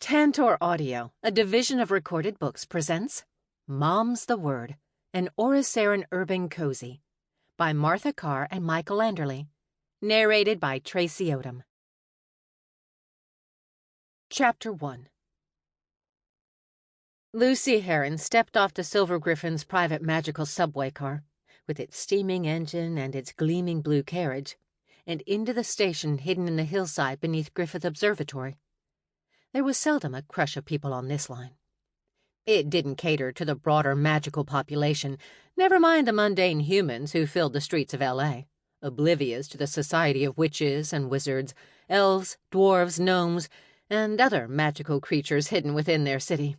Tantor Audio, a division of Recorded Books, presents Mom's the Word, an Oriceran urban cozy, by Martha Carr and Michael Anderle, narrated by Traci Odom. Chapter 1. Lucy Heron stepped off the Silver Griffins' private magical subway car, with its steaming engine and its gleaming blue carriage, and into the station hidden in the hillside beneath Griffith Observatory. There was seldom a crush of people on this line. It didn't cater to the broader magical population, never mind the mundane humans who filled the streets of L.A., oblivious to the society of witches and wizards, elves, dwarves, gnomes, and other magical creatures hidden within their city.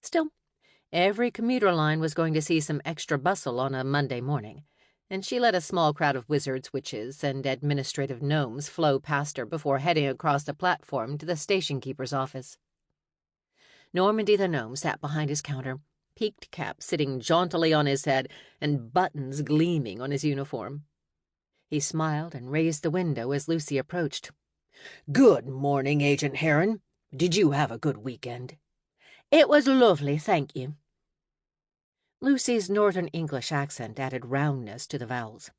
Still, every commuter line was going to see some extra bustle on a Monday morning, and she let a small crowd of wizards, witches, and administrative gnomes flow past her before heading across the platform to the station-keeper's office. Normandy the gnome sat behind his counter, peaked cap sitting jauntily on his head and buttons gleaming on his uniform. He smiled and raised the window as Lucy approached. "Good morning, Agent Heron. Did you have a good weekend?" "It was lovely, thank you." Lucy's northern English accent added roundness to the vowels.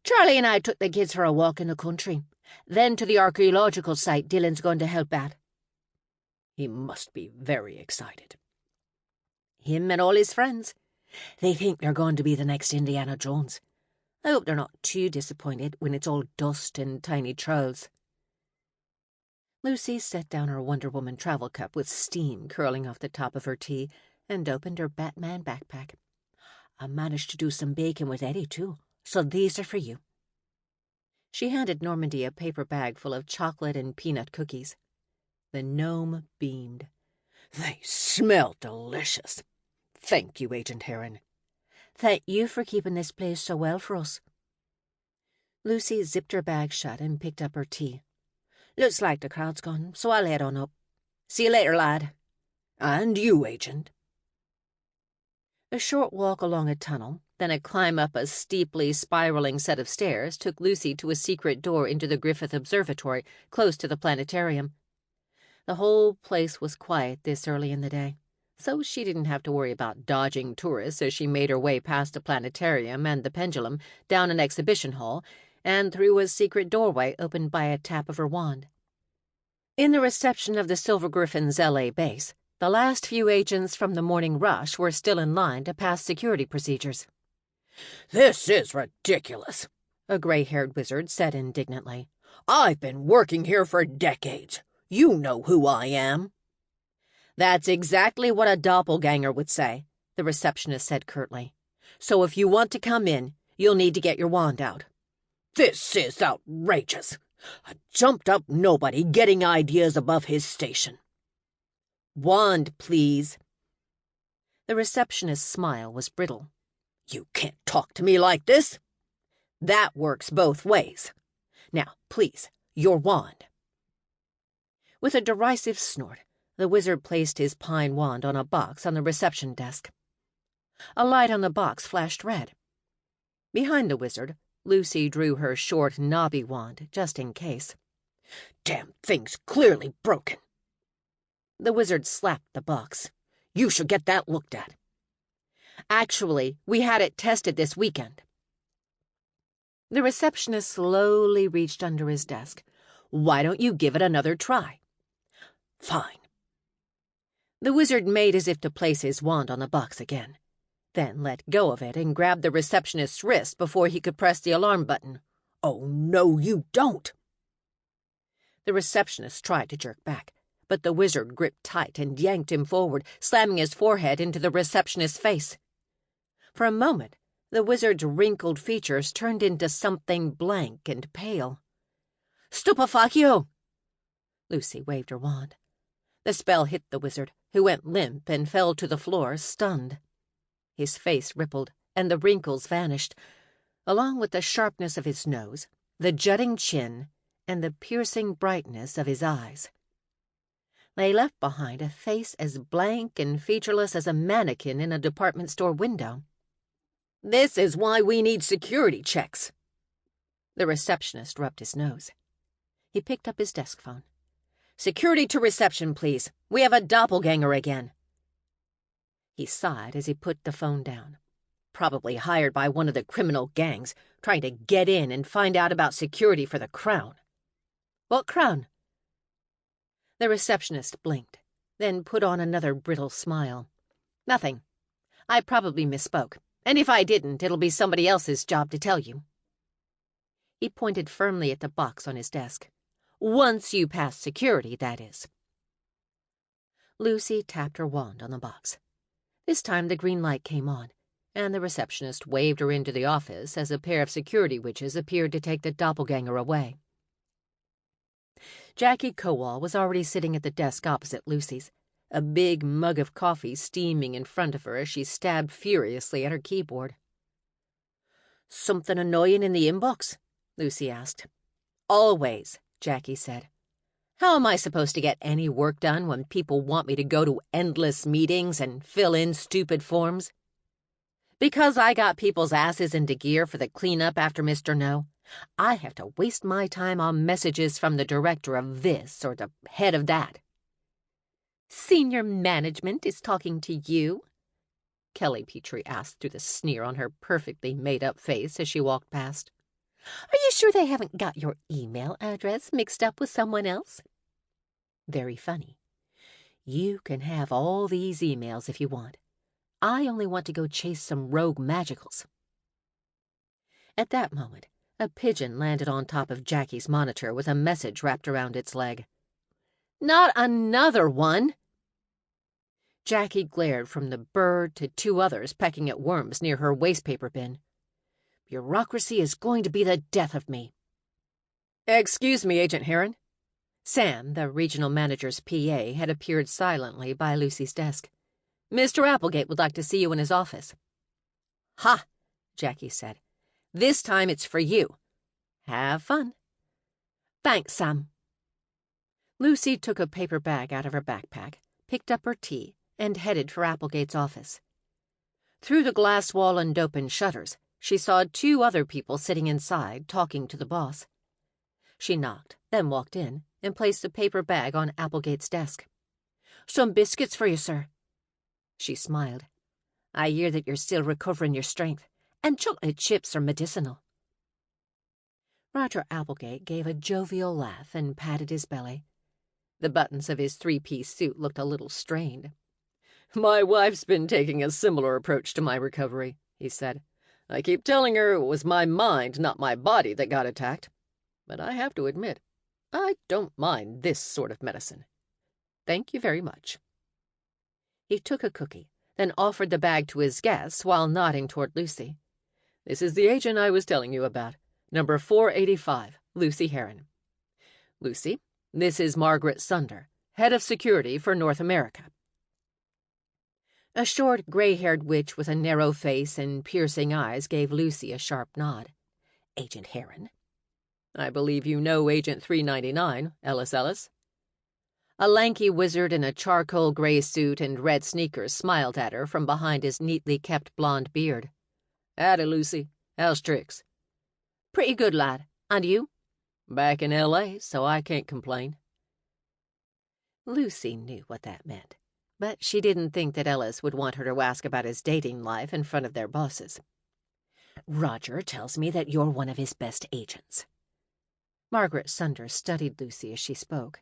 "Charlie and I took the kids for a walk in the country, then to the archaeological site Dylan's going to help at." "He must be very excited." "Him and all his friends. They think they're going to be the next Indiana Jones. I hope they're not too disappointed when it's all dust and tiny trolls." Lucy set down her Wonder Woman travel cup with steam curling off the top of her tea and opened her Batman backpack. "I managed to do some baking with Eddie, too, so these are for you." She handed Normandy a paper bag full of chocolate and peanut cookies. The gnome beamed. "They smell delicious. Thank you, Agent Heron." "Thank you for keeping this place so well for us." Lucy zipped her bag shut and picked up her tea. "Looks like the crowd's gone, so I'll head on up. See you later, lad." "And you, Agent." A short walk along a tunnel, then a climb up a steeply spiraling set of stairs took Lucy to a secret door into the Griffith Observatory, close to the planetarium. The whole place was quiet this early in the day, so she didn't have to worry about dodging tourists as she made her way past the planetarium and the pendulum, down an exhibition hall, and through a secret doorway opened by a tap of her wand. In the reception of the Silver Griffins' L.A. base, the last few agents from the morning rush were still in line to pass security procedures. "This is ridiculous," a gray-haired wizard said indignantly. "I've been working here for decades. You know who I am." "That's exactly what a doppelganger would say," the receptionist said curtly. "So if you want to come in, you'll need to get your wand out." "This is outrageous. A jumped-up nobody getting ideas above his station." "Wand, please." The receptionist's smile was brittle. "You can't talk to me like this." "That works both ways. Now, please, your wand." With a derisive snort, the wizard placed his pine wand on a box on the reception desk. A light on the box flashed red. Behind the wizard, Lucy drew her short, knobby wand, just in case. "Damn thing's clearly broken." The wizard slapped the box. "You should get that looked at." "Actually, we had it tested this weekend." The receptionist slowly reached under his desk. "Why don't you give it another try?" "Fine." The wizard made as if to place his wand on the box again, then let go of it and grabbed the receptionist's wrist before he could press the alarm button. "Oh, no, you don't." The receptionist tried to jerk back, but the wizard gripped tight and yanked him forward, slamming his forehead into the receptionist's face. For a moment, the wizard's wrinkled features turned into something blank and pale. "Stupefaccio!" Lucy waved her wand. The spell hit the wizard, who went limp and fell to the floor, stunned. His face rippled, and the wrinkles vanished, along with the sharpness of his nose, the jutting chin, and the piercing brightness of his eyes. They left behind a face as blank and featureless as a mannequin in a department store window. "This is why we need security checks." The receptionist rubbed his nose. He picked up his desk phone. Security to reception, please. We have a doppelganger again. He sighed as he put the phone down. Probably hired by one of the criminal gangs, trying to get in and find out about security for the Crown. What Crown? The receptionist blinked, then put on another brittle smile. Nothing. I probably misspoke, and if I didn't, it'll be somebody else's job to tell you. He pointed firmly at the box on his desk. Once you pass security, that is. Lucy tapped her wand on the box. This time the green light came on, and the receptionist waved her into the office as a pair of security witches appeared to take the doppelganger away. Jackie Kowal was already sitting at the desk opposite Lucy's, a big mug of coffee steaming in front of her as she stabbed furiously at her keyboard. "Something annoying in the inbox?" Lucy asked. "Always," Jackie said. "How am I supposed to get any work done when people want me to go to endless meetings and fill in stupid forms? Because I got people's asses into gear for the cleanup after Mr. No, I have to waste my time on messages from the director of this or the head of that." "Senior management is talking to you?" Kelly Petrie asked through the sneer on her perfectly made-up face as she walked past. "Are you sure they haven't got your email address mixed up with someone else?" "Very funny. You can have all these emails if you want. I only want to go chase some rogue magicals." At that moment, a pigeon landed on top of Jackie's monitor with a message wrapped around its leg. "Not another one!" Jackie glared from the bird to two others pecking at worms near her wastepaper bin. "Bureaucracy is going to be the death of me." "Excuse me, Agent Heron." Sam, the regional manager's PA, had appeared silently by Lucy's desk. "Mr. Applegate would like to see you in his office." "Ha!" Jackie said. "This time it's for you. Have fun." "Thanks, Sam." Lucy took a paper bag out of her backpack, picked up her tea, and headed for Applegate's office. Through the glass wall and open shutters, she saw two other people sitting inside, talking to the boss. She knocked, then walked in, and placed the paper bag on Applegate's desk. "Some biscuits for you, sir." She smiled. "I hear that you're still recovering your strength, and chocolate chips are medicinal." Roger Applegate gave a jovial laugh and patted his belly. The buttons of his three-piece suit looked a little strained. "My wife's been taking a similar approach to my recovery," he said. "I keep telling her it was my mind, not my body, that got attacked. But I have to admit, I don't mind this sort of medicine. Thank you very much." He took a cookie, then offered the bag to his guests while nodding toward Lucy. "This is the agent I was telling you about, number 485, Lucy Heron. Lucy, this is Margaret Sunder, head of security for North America." A short, gray-haired witch with a narrow face and piercing eyes gave Lucy a sharp nod. "Agent Heron." "I believe you know Agent 399, Ellis." A lanky wizard in a charcoal gray suit and red sneakers smiled at her from behind his neatly kept blonde beard. "Howdy, Lucy. How's tricks?" "Pretty good, lad. And you?" "Back in L.A., so I can't complain." Lucy knew what that meant, but she didn't think that Ellis would want her to ask about his dating life in front of their bosses. "Roger tells me that you're one of his best agents." Margaret Sunder studied Lucy as she spoke.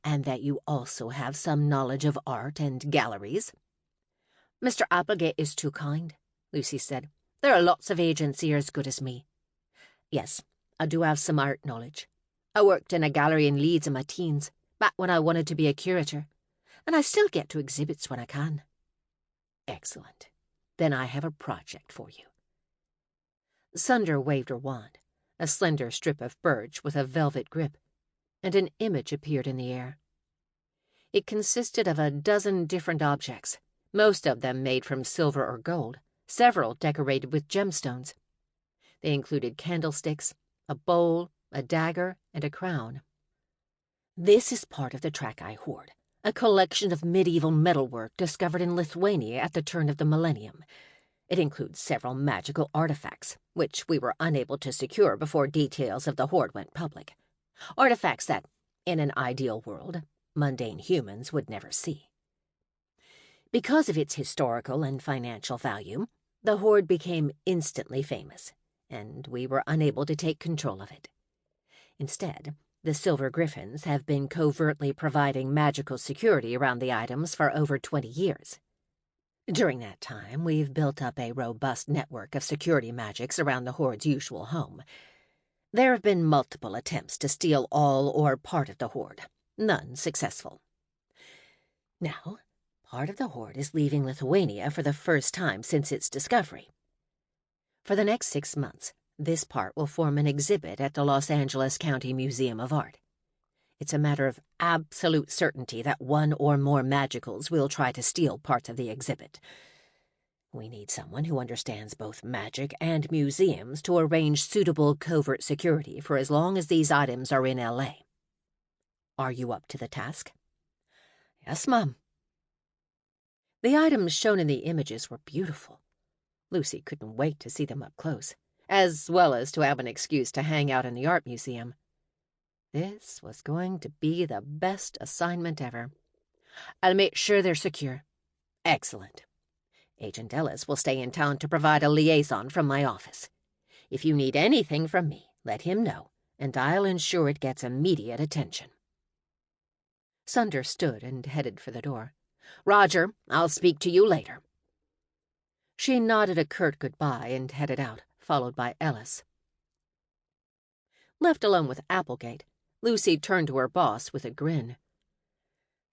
"And that you also have some knowledge of art and galleries." "Mr. Applegate is too kind," Lucy said. "There are lots of agents here as good as me. Yes, I do have some art knowledge. I worked in a gallery in Leeds in my teens, back when I wanted to be a curator, and I still get to exhibits when I can." "Excellent. Then I have a project for you." Sunder waved her wand, a slender strip of birch with a velvet grip, and an image appeared in the air. It consisted of a dozen different objects, most of them made from silver or gold, several decorated with gemstones. They included candlesticks, a bowl, a dagger, and a crown. "This is part of the Traci hoard, a collection of medieval metalwork discovered in Lithuania at the turn of the millennium. It includes several magical artifacts, which we were unable to secure before details of the hoard went public. Artifacts that, In an ideal world, mundane humans would never see. Because of its historical and financial value, the hoard became instantly famous, and we were unable to take control of it. Instead, the Silver Griffins have been covertly providing magical security around the items for over 20 years. During that time, we've built up a robust network of security magics around the hoard's usual home. There have been multiple attempts to steal all or part of the hoard, none successful. Now, part of the hoard is leaving Lithuania for the first time since its discovery. For the next 6 months, this part will form an exhibit at the Los Angeles County Museum of Art. It's a matter of absolute certainty that one or more magicals will try to steal parts of the exhibit. We need someone who understands both magic and museums to arrange suitable covert security for as long as these items are in L.A. Are you up to the task? Yes, Mum. The items shown in the images were beautiful. Lucy couldn't wait to see them up close, as well as to have an excuse to hang out in the art museum. This was going to be the best assignment ever. I'll make sure they're secure. Excellent. Agent Ellis will stay in town to provide a liaison from my office. If you need anything from me, let him know, and I'll ensure it gets immediate attention. Sunder stood and headed for the door. Roger, I'll speak to you later. She nodded a curt goodbye and headed out, followed by Ellis. Left alone with Applegate, Lucy turned to her boss with a grin.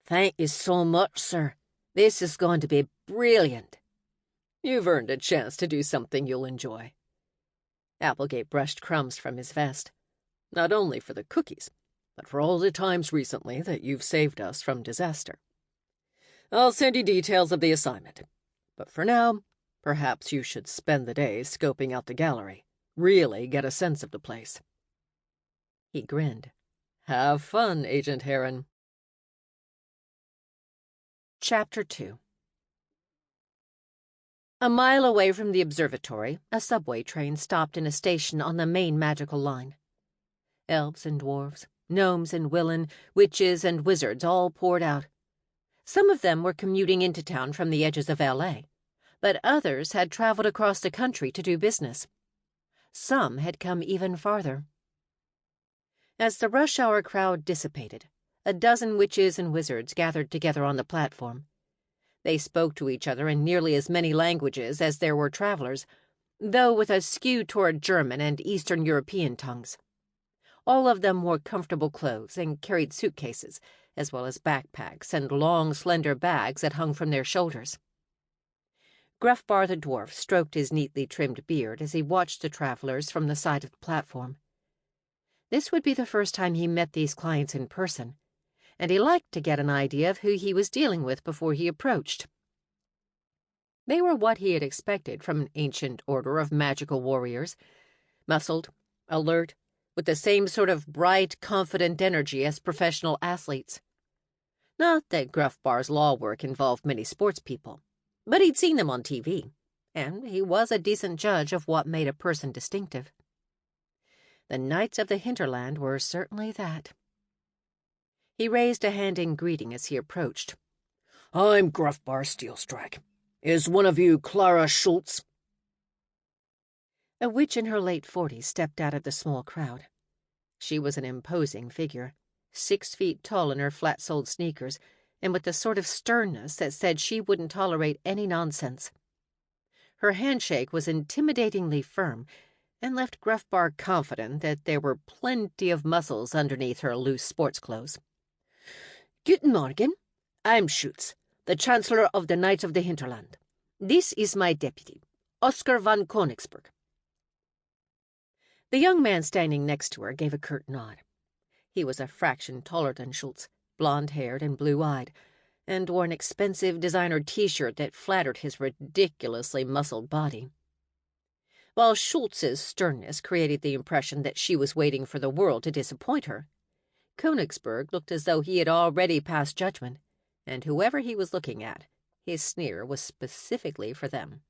Thank you so much, sir. This is going to be brilliant. You've earned a chance to do something you'll enjoy. Applegate brushed crumbs from his vest. Not only for the cookies, but for all the times recently that you've saved us from disaster. I'll send you details of the assignment. But for now, perhaps you should spend the day scoping out the gallery. Really get a sense of the place. He grinned. Have fun, Agent Heron. Chapter 2. A mile away from the observatory, a subway train stopped in a station on the main magical line. Elves and dwarves, gnomes and willen, witches and wizards all poured out. Some of them were commuting into town from the edges of L.A., but others had traveled across the country to do business. Some had come even farther. As the rush-hour crowd dissipated, a dozen witches and wizards gathered together on the platform. They spoke to each other in nearly as many languages as there were travelers, though with a skew toward German and Eastern European tongues. All of them wore comfortable clothes and carried suitcases, as well as backpacks and long, slender bags that hung from their shoulders. Gruffbar the dwarf stroked his neatly trimmed beard as he watched the travelers from the side of the platform. This would be the first time he met these clients in person, and he liked to get an idea of who he was dealing with before he approached. They were what he had expected from an ancient order of magical warriors, muscled, alert, with the same sort of bright, confident energy as professional athletes. Not that Gruffbar's law work involved many sports people, but he'd seen them on TV, and he was a decent judge of what made a person distinctive. The Knights of the Hinterland were certainly that. He raised a hand in greeting as he approached. I'm Gruffbar Steelstrike. Is one of you Clara Schultz? A witch in her late 40s stepped out of the small crowd. She was an imposing figure, 6 feet tall in her flat-soled sneakers, and with the sort of sternness that said she wouldn't tolerate any nonsense. Her handshake was intimidatingly firm, and left Gruffbar confident that there were plenty of muscles underneath her loose sports clothes. Guten Morgen. I'm Schultz, the Chancellor of the Knights of the Hinterland. This is my deputy, Oscar von Königsberg. The young man standing next to her gave a curt nod. He was a fraction taller than Schultz, blonde-haired and blue-eyed, and wore an expensive designer T-shirt that flattered his ridiculously muscled body. While Schultz's sternness created the impression that she was waiting for the world to disappoint her, Königsberg looked as though he had already passed judgment, and whoever he was looking at, his sneer was specifically for them.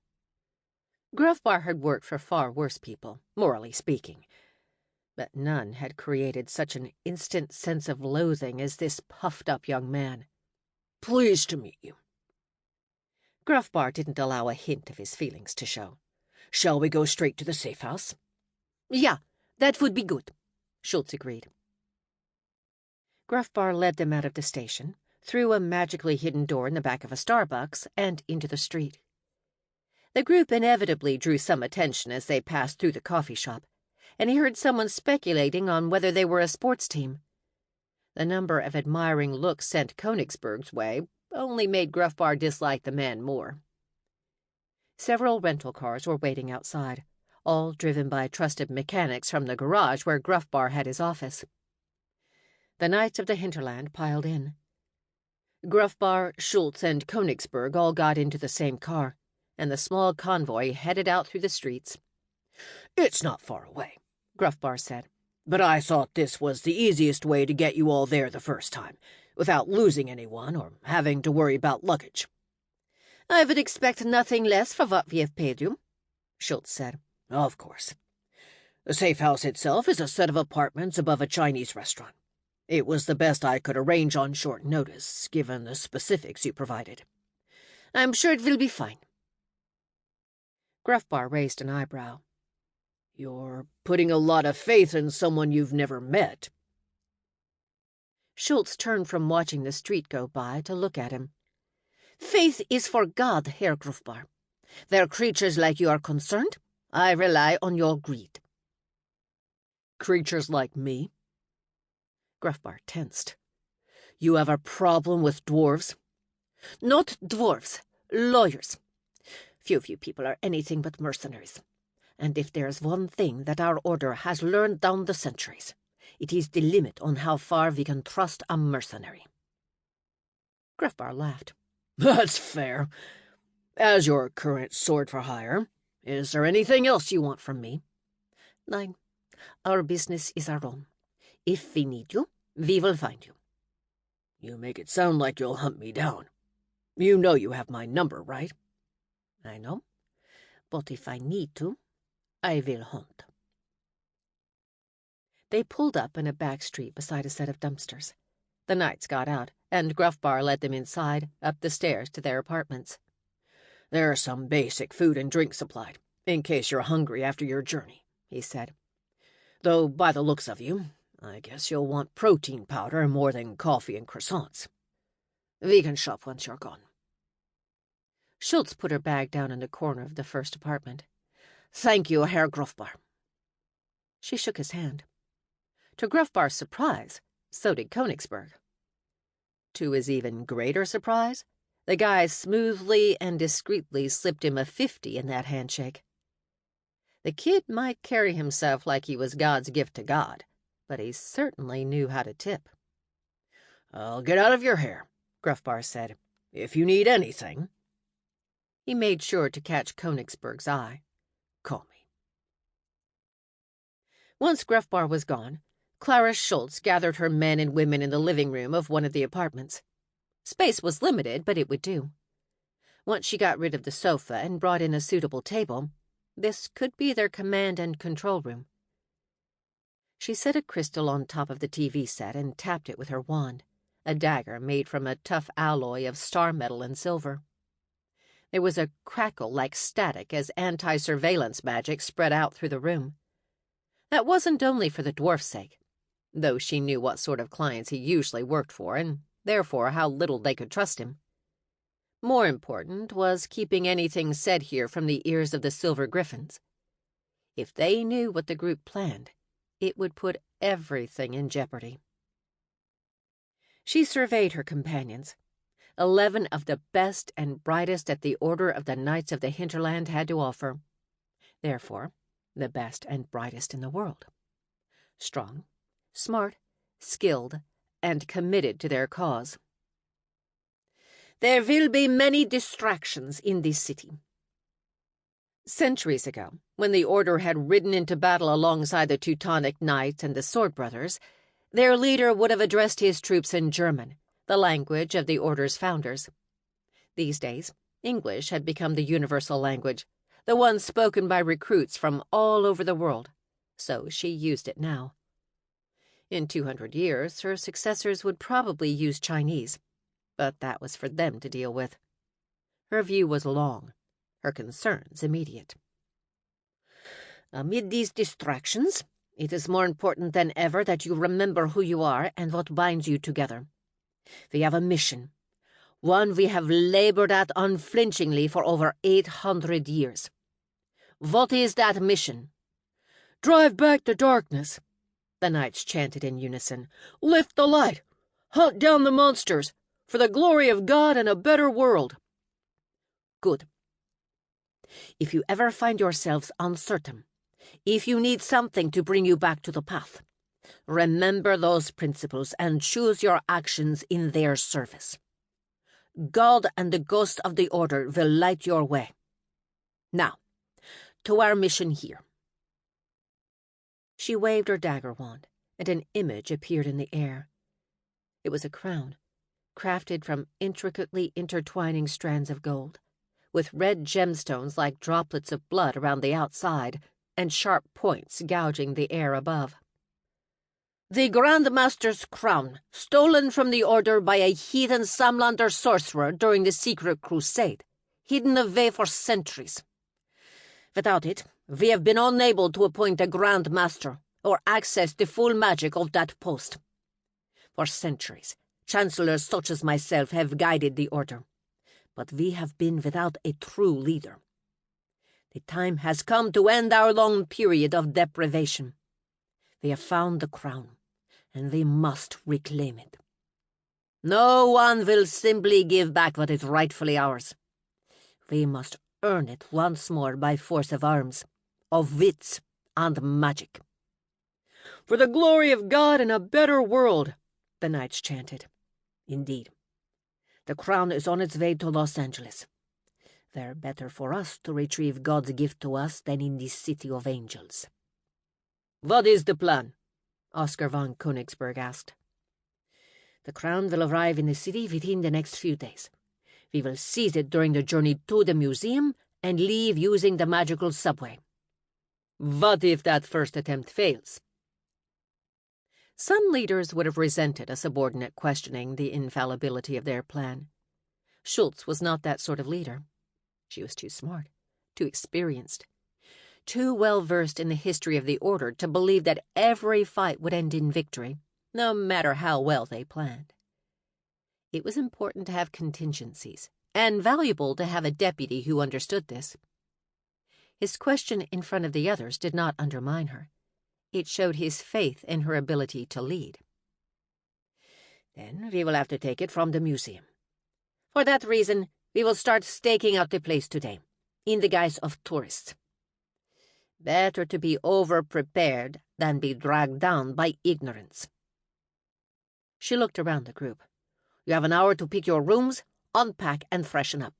Gruffbar had worked for far worse people, morally speaking. But none had created such an instant sense of loathing as this puffed-up young man. "Pleased to meet you." Gruffbar didn't allow a hint of his feelings to show. "Shall we go straight to the safe house?" "Yeah, that would be good," Schultz agreed. Gruffbar led them out of the station, through a magically hidden door in the back of a Starbucks, and into the street. The group inevitably drew some attention as they passed through the coffee shop, and he heard someone speculating on whether they were a sports team. The number of admiring looks sent Königsberg's way only made Gruffbar dislike the man more. Several rental cars were waiting outside, all driven by trusted mechanics from the garage where Gruffbar had his office. The Knights of the Hinterland piled in. Gruffbar, Schultz, and Königsberg all got into the same car, and the small convoy headed out through the streets. "It's not far away," Gruffbar said, "but I thought this was the easiest way to get you all there the first time, without losing anyone or having to worry about luggage." "I would expect nothing less for what we have paid you," Schultz said. "Of course. The safe house itself is a set of apartments above a Chinese restaurant. It was the best I could arrange on short notice, given the specifics you provided." "I'm sure it will be fine." Gruffbar raised an eyebrow. "You're putting a lot of faith in someone you've never met." Schultz turned from watching the street go by to look at him. "Faith is for God, Herr Gruffbar. Where creatures like you are concerned, I rely on your greed." "Creatures like me?" Gruffbar tensed. "You have a problem with dwarves?" "Not dwarves, lawyers. Few people are anything but mercenaries. And if there's one thing that our order has learned down the centuries, it is the limit on how far we can trust a mercenary." Gruffbar laughed. "That's fair. As your current sword for hire, is there anything else you want from me?" "Nein. Our business is our own. If we need you, we will find you." "You make it sound like you'll hunt me down. You know you have my number, right?" "I know. But if I need to, I will hunt." They pulled up in a back street beside a set of dumpsters. The Knights got out, and Gruffbar led them inside, up the stairs to their apartments. "There's some basic food and drink supplied, in case you're hungry after your journey," he said. "Though, by the looks of you, I guess you'll want protein powder more than coffee and croissants. We can shop once you're gone." Schultz put her bag down in the corner of the first apartment. "Thank you, Herr Gruffbar." She shook his hand. To Gruffbar's surprise, so did Königsberg. To his even greater surprise, the guy smoothly and discreetly slipped him a 50 in that handshake. The kid might carry himself like he was God's gift to God, but he certainly knew how to tip. "I'll get out of your hair," Gruffbar said. "If you need anything." He made sure to catch Königsberg's eye. "Call me." Once Gruffbar was gone, Clara Schultz gathered her men and women in the living room of one of the apartments. Space was limited, but it would do. Once she got rid of the sofa and brought in a suitable table, this could be their command and control room. She set a crystal on top of the TV set and tapped it with her wand, a dagger made from a tough alloy of star metal and silver. There was a crackle like static as anti-surveillance magic spread out through the room. That wasn't only for the dwarf's sake, though she knew what sort of clients he usually worked for and therefore how little they could trust him. More important was keeping anything said here from the ears of the Silver Griffins. If they knew what the group planned, it would put everything in jeopardy. She surveyed her companions. 11 of the best and brightest that the Order of the Knights of the Hinterland had to offer. Therefore, the best and brightest in the world. Strong, smart, skilled, and committed to their cause. "There will be many distractions in this city." Centuries ago, when the Order had ridden into battle alongside the Teutonic Knights and the Sword Brothers, their leader would have addressed his troops in German, the language of the Order's founders. These days, English had become the universal language, the one spoken by recruits from all over the world, so she used it now. In 200 years, her successors would probably use Chinese, but that was for them to deal with. Her view was long, her concerns immediate. Amid these distractions, it is more important than ever that you remember who you are and what binds you together. We have a mission, one we have labored at unflinchingly for over 800 years. What is that mission? Drive back the darkness, the knights chanted in unison. Lift the light! Hunt down the monsters! For the glory of God and a better world! Good. If you ever find yourselves uncertain, if you need something to bring you back to the path, remember those principles and choose your actions in their service. God and the ghost of the Order will light your way. Now, to our mission here. She waved her dagger wand, and an image appeared in the air. It was a crown, crafted from intricately intertwining strands of gold, with red gemstones like droplets of blood around the outside, and sharp points gouging the air above. The Grand Master's crown, stolen from the Order by a heathen Samlander sorcerer during the Secret Crusade, hidden away for centuries. Without it, we have been unable to appoint a Grand Master or access the full magic of that post. For centuries, chancellors such as myself have guided the Order, but we have been without a true leader. The time has come to end our long period of deprivation. We have found the crown, and we must reclaim it. No one will simply give back what is rightfully ours. We must earn it once more by force of arms, of wits, and magic. For the glory of God and a better world, the knights chanted. Indeed. The crown is on its way to Los Angeles. There better for us to retrieve God's gift to us than in this city of angels. What is the plan? Oscar von Königsberg asked. The crown will arrive in the city within the next few days. We will seize it during the journey to the museum and leave using the magical subway. What if that first attempt fails? Some leaders would have resented a subordinate questioning the infallibility of their plan. Schultz was not that sort of leader. She was too smart, too experienced, too well-versed in the history of the Order to believe that every fight would end in victory, no matter how well they planned. It was important to have contingencies, and valuable to have a deputy who understood this. His question in front of the others did not undermine her. It showed his faith in her ability to lead. Then we will have to take it from the museum. For that reason, we will start staking out the place today, in the guise of tourists. Better to be over-prepared than be dragged down by ignorance. She looked around the group. You have an hour to pick your rooms, unpack, and freshen up.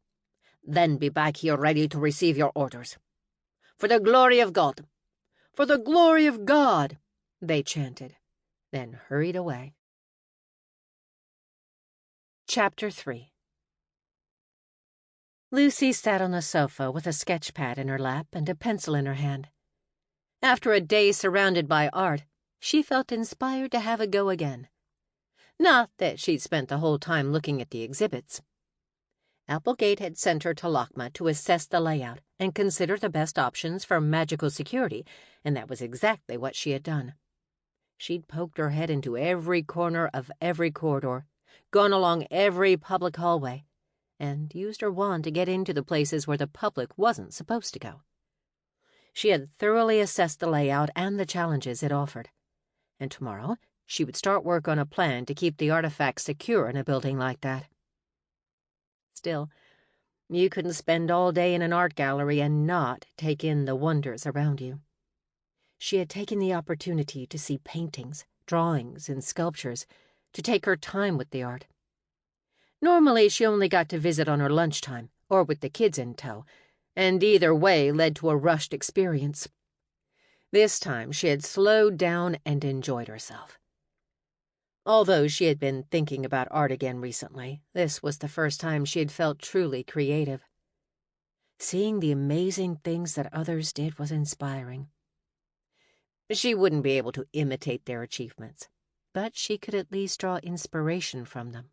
Then be back here ready to receive your orders. For the glory of God! For the glory of God! They chanted, then hurried away. Chapter 3. Lucy sat on a sofa with a sketch pad in her lap and a pencil in her hand. After a day surrounded by art, she felt inspired to have a go again. Not that she'd spent the whole time looking at the exhibits. Applegate had sent her to Lockma to assess the layout and consider the best options for magical security, and that was exactly what she had done. She'd poked her head into every corner of every corridor, gone along every public hallway, and used her wand to get into the places where the public wasn't supposed to go. She had thoroughly assessed the layout and the challenges it offered, and tomorrow she would start work on a plan to keep the artifacts secure in a building like that. Still, you couldn't spend all day in an art gallery and not take in the wonders around you. She had taken the opportunity to see paintings, drawings, and sculptures, to take her time with the art. Normally, she only got to visit on her lunchtime, or with the kids in tow, and either way led to a rushed experience. This time, she had slowed down and enjoyed herself. Although she had been thinking about art again recently, this was the first time she had felt truly creative. Seeing the amazing things that others did was inspiring. She wouldn't be able to imitate their achievements, but she could at least draw inspiration from them.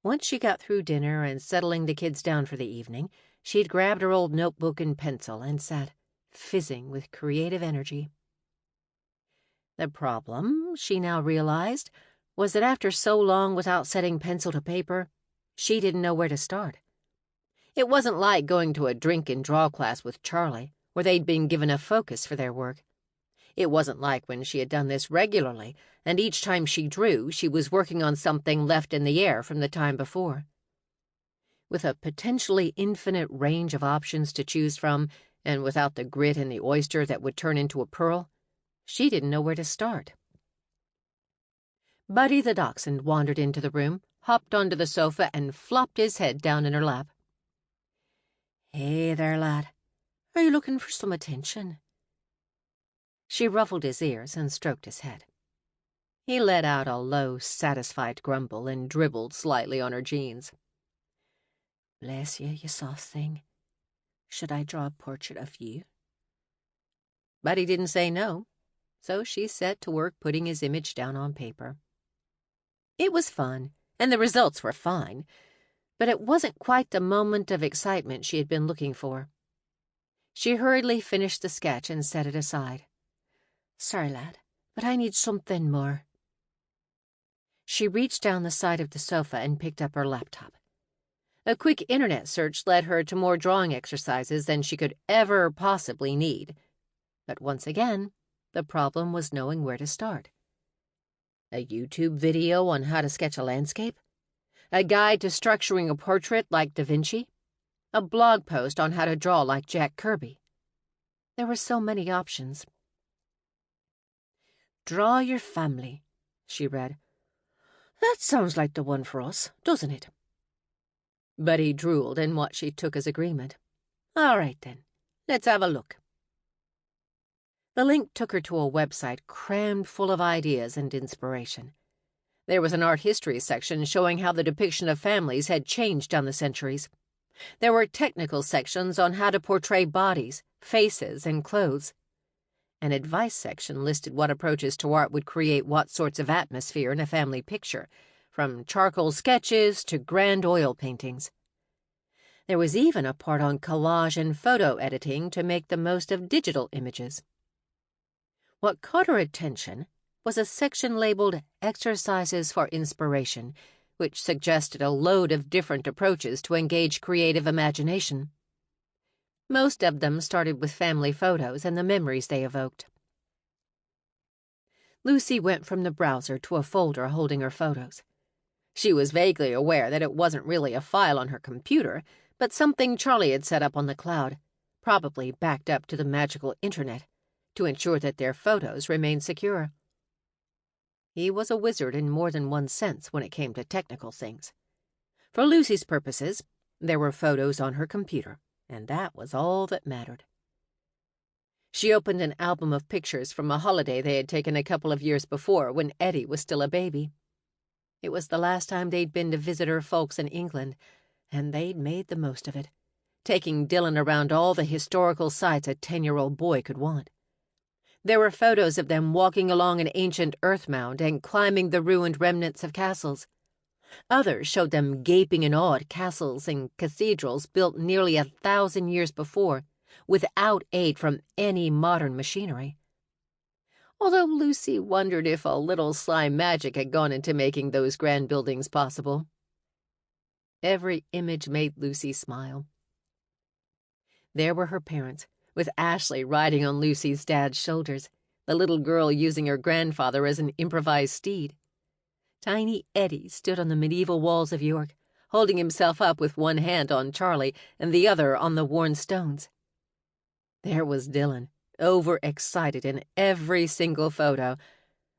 Once she got through dinner and settling the kids down for the evening, she'd grabbed her old notebook and pencil and sat fizzing with creative energy. The problem, she now realized, was that after so long without setting pencil to paper, she didn't know where to start. It wasn't like going to a drink and draw class with Charlie, where they'd been given a focus for their work. It wasn't like when she had done this regularly, and each time she drew, she was working on something left in the air from the time before. With a potentially infinite range of options to choose from, and without the grit in the oyster that would turn into a pearl, she didn't know where to start. Buddy the dachshund wandered into the room, hopped onto the sofa, and flopped his head down in her lap. "Hey there, lad. Are you looking for some attention?" She ruffled his ears and stroked his head. He let out a low, satisfied grumble and dribbled slightly on her jeans. "Bless you, you soft thing. Should I draw a portrait of you?" But he didn't say no, so she set to work putting his image down on paper. It was fun, and the results were fine, but it wasn't quite the moment of excitement she had been looking for. She hurriedly finished the sketch and set it aside. "Sorry, lad, but I need something more." She reached down the side of the sofa and picked up her laptop. A quick internet search led her to more drawing exercises than she could ever possibly need. But once again, the problem was knowing where to start. A YouTube video on how to sketch a landscape? A guide to structuring a portrait like Da Vinci? A blog post on how to draw like Jack Kirby? There were so many options. "Draw your family," she read. "That sounds like the one for us, doesn't it?" But he drooled in what she took as agreement. "All right, then. Let's have a look." The link took her to a website crammed full of ideas and inspiration. There was an art history section showing how the depiction of families had changed down the centuries. There were technical sections on how to portray bodies, faces, and clothes. An advice section listed what approaches to art would create what sorts of atmosphere in a family picture, from charcoal sketches to grand oil paintings. There was even a part on collage and photo editing to make the most of digital images. What caught her attention was a section labeled Exercises for Inspiration, which suggested a load of different approaches to engage creative imagination. Most of them started with family photos and the memories they evoked. Lucy went from the browser to a folder holding her photos. She was vaguely aware that it wasn't really a file on her computer, but something Charlie had set up on the cloud, probably backed up to the magical internet, to ensure that their photos remained secure. He was a wizard in more than one sense when it came to technical things. For Lucy's purposes, there were photos on her computer, and that was all that mattered. She opened an album of pictures from a holiday they had taken a couple of years before when Eddie was still a baby. It was the last time they'd been to visit her folks in England, and they'd made the most of it, taking Dylan around all the historical sites a 10-year-old boy could want. There were photos of them walking along an ancient earth mound and climbing the ruined remnants of castles. Others showed them gaping in awe at castles and cathedrals built nearly 1,000 years before, without aid from any modern machinery. Although Lucy wondered if a little sly magic had gone into making those grand buildings possible. Every image made Lucy smile. There were her parents, with Ashley riding on Lucy's dad's shoulders, the little girl using her grandfather as an improvised steed. Tiny Eddie stood on the medieval walls of York, holding himself up with one hand on Charlie and the other on the worn stones. There was Dylan, overexcited in every single photo,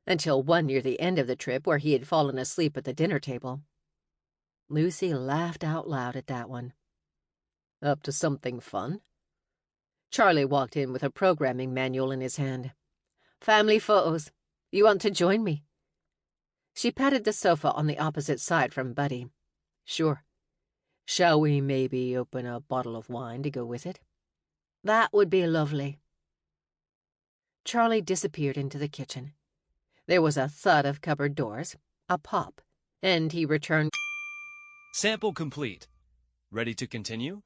until one near the end of the trip where he had fallen asleep at the dinner table. Lucy laughed out loud at that one. "Up to something fun?" Charlie walked in with a programming manual in his hand. "Family photos. You want to join me?" She patted the sofa on the opposite side from Buddy. "Sure. Shall we maybe open a bottle of wine to go with it?" "That would be lovely." Charlie disappeared into the kitchen. There was a thud of cupboard doors, a pop, and he returned. Sample complete. Ready to continue?